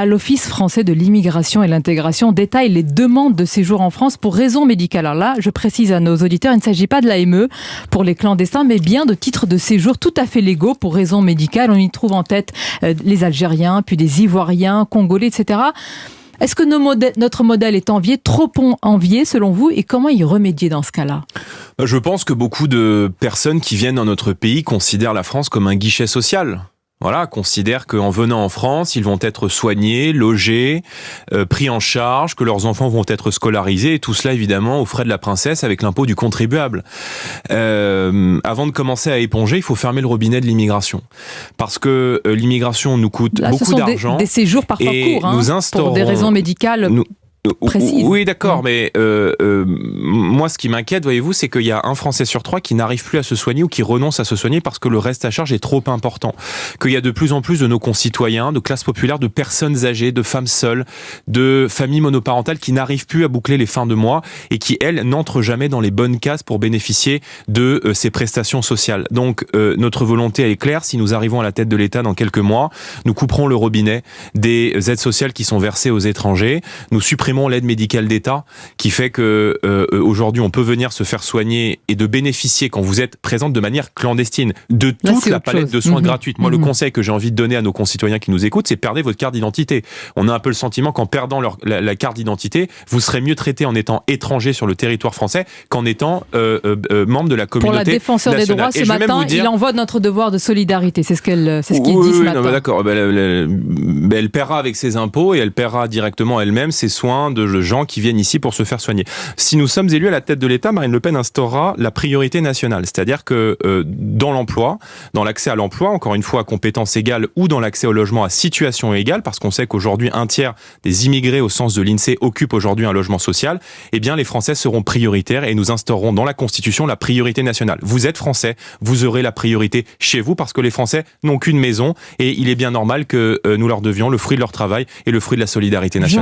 L'Office français de l'immigration et l'intégration détaille les demandes de séjour en France pour raison médicale. Alors là, je précise à nos auditeurs, il ne s'agit pas de l'AME pour les clandestins, mais bien de titres de séjour tout à fait légaux pour raison médicale. On y trouve en tête les Algériens, puis des Ivoiriens, Congolais, etc. Est-ce que notre modèle est envié, trop envié selon vous, et comment y remédier dans ce cas-là ? Je pense que beaucoup de personnes qui viennent dans notre pays considèrent la France comme un guichet social. Voilà, considèrent qu'en venant en France, ils vont être soignés, logés, pris en charge, que leurs enfants vont être scolarisés, et tout cela évidemment aux frais de la princesse avec l'impôt du contribuable. Avant de commencer à éponger, il faut fermer le robinet de l'immigration. Parce que l'immigration nous coûte beaucoup d'argent. Des séjours parfois courts, pour des raisons médicales. Précise. Oui, d'accord, mais moi, ce qui m'inquiète, voyez-vous, c'est qu'il y a un Français sur 3 qui n'arrive plus à se soigner ou qui renonce à se soigner parce que le reste à charge est trop important. Qu'il y a de plus en plus de nos concitoyens, de classes populaires, de personnes âgées, de femmes seules, de familles monoparentales qui n'arrivent plus à boucler les fins de mois et qui, elles, n'entrent jamais dans les bonnes cases pour bénéficier de ces prestations sociales. Donc, notre volonté, elle est claire. Si nous arrivons à la tête de l'État dans quelques mois, nous couperons le robinet des aides sociales qui sont versées aux étrangers. Nous supprimons l'aide médicale d'État qui fait que aujourd'hui on peut venir se faire soigner et de bénéficier quand vous êtes présente de manière clandestine de toute la palette de soins gratuites. Moi, le conseil que j'ai envie de donner à nos concitoyens qui nous écoutent, c'est perdez votre carte d'identité. On a un peu le sentiment qu'en perdant la carte d'identité, vous serez mieux traité en étant étranger sur le territoire français qu'en étant membre de la communauté Pour la défenseur des droits, ce matin, il envoie notre devoir de solidarité. C'est ce qu'il dit ce matin. Non, d'accord. Elle paiera avec ses impôts et elle paiera directement elle-même ses soins de gens qui viennent ici pour se faire soigner. Si nous sommes élus à la tête de l'État, Marine Le Pen instaurera la priorité nationale. C'est-à-dire que dans l'emploi, dans l'accès à l'emploi, encore une fois à compétences égales ou dans l'accès au logement à situation égale, parce qu'on sait qu'aujourd'hui un tiers des immigrés au sens de l'INSEE occupent aujourd'hui un logement social, eh bien les Français seront prioritaires et nous instaurerons dans la Constitution la priorité nationale. Vous êtes Français, vous aurez la priorité chez vous parce que les Français n'ont qu'une maison et il est bien normal que nous leur devions le fruit de leur travail et le fruit de la solidarité nationale.